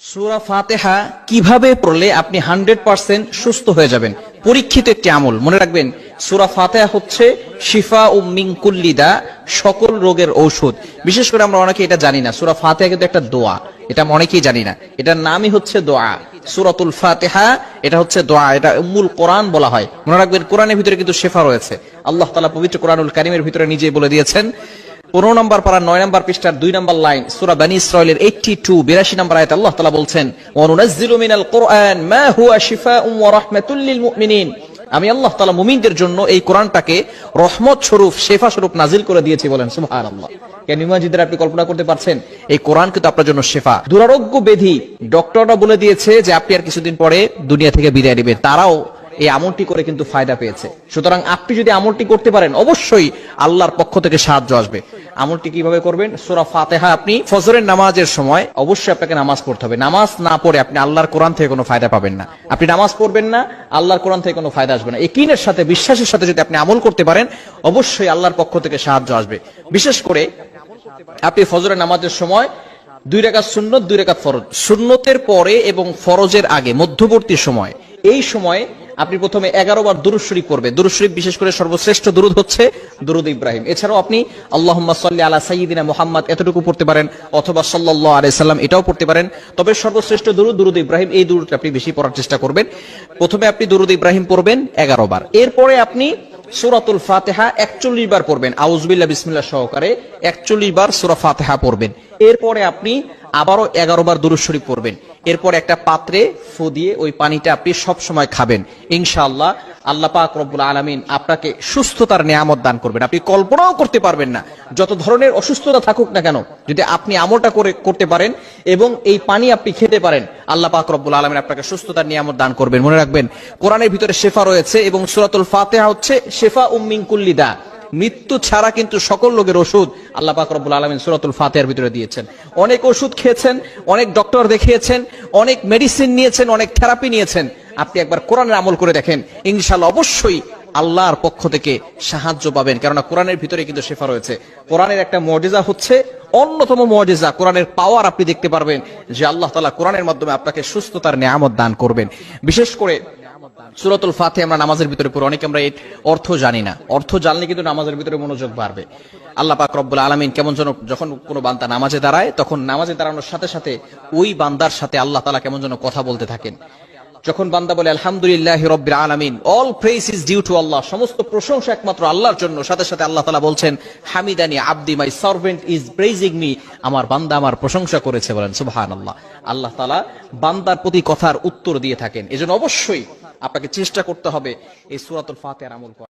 সূরা ফাতিহা কিভাবে পড়লে আপনি 100% সুস্থ হয়ে যাবেন? পরীক্ষিত একটি আমল, মনে রাখবেন। সূরা ফাতিহা হচ্ছে শিফা ও মিন কুল্লি দা, সকল রোগের ঔষধ। বিশেষ করে আমরা অনেকে এটা জানি না, সূরা ফাতিহা কিন্তু একটা দোয়া, এটা আমরা অনেকেই জানি না। এটার নামই হচ্ছে দোয়া, সূরাতুল ফাতিহা। এটা হচ্ছে দোয়া, এটা উম্মুল কোরআন বলা হয়। মনে রাখবেন, কোরআনের ভিতরে কিন্তু শিফা রয়েছে। আল্লাহ তাআলা পবিত্র কোরআনুল কারীমের ভিতরে নিজেই বলে দিয়েছেন। 15 নম্বর পারা 9 নম্বর পৃষ্ঠার 2 নম্বর লাইন, সূরা বনী ইসরাঈলের 82 নম্বর আয়াতে আল্লাহ তাআলা বলছেন, ওয়া নুনাজ্জিলু মিনাল কুরআন মা হুয়া শিফাউন ওয়া রাহমাতুল লিল মুমিনিন। আমি আল্লাহ তাআলা মুমিনদের জন্য এই কোরআনটাকে রহমত স্বরূপ, শিফা স্বরূপ নাজিল করে দিয়েছি। বলেন সুবহানাল্লাহ। কেন ইমাজিদের আপনি কল্পনা করতে পারছেন, এই কোরআন কিন্তু আপনার জন্য শিফা। দুরারোগ্য ব্যাধি ডক্টররা বলে দিয়েছে যে আপনি আর কিছুদিন পরে দুনিয়া থেকে বিদায় নেবেন, তারাও এই আমলটি করে কিন্তু ফায়দা পেয়েছে। সুতরাং আপনি যদি আমলটি করতে পারেন, অবশ্যই আল্লাহর পক্ষ থেকে সাহায্য আসবে। আমলটি কিভাবে করবেন? সূরা ফাতিহা আপনি ফজরের নামাজের সময় অবশ্যই আপনাকে নামাজ পড়তে হবে। নামাজ না পড়ে আপনি আল্লাহর কোরআন থেকে কোনো ফায়দা পাবেন না। আপনি নামাজ পড়বেন না, আল্লাহর কোরআন থেকে কোনো ফায়দা আসবে না। ইয়াকিনের সাথে, বিশ্বাসের সাথে যদি আপনি আমল করতে পারেন, অবশ্যই আল্লাহর পক্ষ থেকে সাহায্য আসবে। বিশেষ করে আপনি ফজরের নামাজের সময় 2 রাকাত সুন্নত, 2 রাকাত ফরজ, সুন্নতের পরে এবং ফরজের আগে মধ্যবর্তী সময়, এই সময়ে আপনি প্রথমে 11 বার দুরূদ শরীফ পড়বেন। দুরূদ শরীফ বিশেষ করে সর্বশ্রেষ্ঠ দুরূদ হচ্ছে দুরূদ ইব্রাহিম। এছাড়াও আপনি আল্লাহুম্মা সাল্লি আলা সাইয়্যিদিনা মুহাম্মদ এতটুকু পড়তে পারেন, অথবা সাল্লাল্লাহু আলাইহি সাল্লাম এটাও পড়তে পারেন। তবে সর্বশ্রেষ্ঠ দুরূদ দুরূদ ইব্রাহিম, এই দুরূদটা আপনি বেশি পড়ার চেষ্টা করবেন। প্রথমে আপনি দুরূদ ইব্রাহিম পড়বেন 11 বার। এরপরে আপনি সূরাতুল ফাতিহা 41 বার পড়বেন, আউযুবিল্লাহ বিসমিল্লাহ সহকারে 41 বার সূরা ফাতিহা পড়বেন। এরপরে আপনি আবারও 11 বার দুরূদ শরীফ পড়বেন। এরপর একটা পাত্রে ফু দিয়ে ওই পানিটা আপনি সব সময় খাবেন। ইনশাআল্লাহ আল্লাহ পাক রব্বুল আলামিন আপনাকে সুস্থতার নিয়ামত দান করবেন। আপনি কল্পনাও করতে পারবেন না, যত ধরনের অসুস্থতা থাকুক না কেন, যদি আপনি আমলটা করতে পারেন এবং এই পানি আপনি খেতে পারেন, আল্লাহ পাক রব্বুল আলামিন আপনাকে সুস্থতার নিয়ামত দান করবেন। মনে রাখবেন, কোরআনের ভিতরে শিফা রয়েছে এবং সূরাতুল ফাতিহা হচ্ছে শিফা মিন কুল্লি দা। মৃত্যু ছাড়া কিন্তু সকল রোগের ওষুধ আল্লাহ পাক রব্বুল আলামিন সূরাতুল ফাতিহার ভিতরে দিয়েছেন। অনেক ওষুধ খেয়েছেন, অনেক ডক্টর দেখিয়েছেন, অনেক মেডিসিন নিয়েছেন, অনেক থেরাপি নিয়েছেন। আপনি একবার কোরআনের আমল করে দেখেন, ইনশাআল্লাহ অবশ্যই আল্লাহর পক্ষ থেকে সাহায্য পাবেন। কেননা কোরআনের ভিতরে কিন্তু শিফা রয়েছে। কোরআনের একটা মুজিজা হচ্ছে, অন্যতম মুজিজা, কোরআনের পাওয়ার আপনি দেখতে পারবেন যে আল্লাহ তাআলা কোরআনের মাধ্যমে আপনাকে সুস্থতার নিয়ামত দান করবেন। বিশেষ করে সূরাতুল ফাতিহা আমরা নামাজের ভিতরে পড়ি, অনেকে আমরা এর অর্থ জানি না। অর্থ জানলে কিন্তু নামাজের ভিতরে মনোযোগ বাড়বে। আল্লাহ পাক রব্বুল আলামিন কেমন যেন, যখন কোনো বান্দা নামাজে দাঁড়ায়, তখন নামাজে দাঁড়ানোর সাথে সাথে ওই বান্দার সাথে আল্লাহ তাআলা কেমন যেন কথা বলতে থাকেন। যখন বান্দা বলে আলহামদুলিল্লাহি রাব্বিল আলামিন, all praise is due to Allah, সমস্ত প্রশংসা একমাত্র আল্লাহর জন্য, সাথে সাথে আল্লাহ তাআলা বলছেন হামিদানি আবদি, my servant is praising me, আমার বান্দা আমার প্রশংসা করেছে। বলেন সুবহানাল্লাহ। আল্লাহ তাআলা বান্দার প্রতি কথার উত্তর দিয়ে থাকেন। এজন্য অবশ্যই আপনাকে চেষ্টা করতে হবে এই সূরাতুল ফাতিহার আমল করা।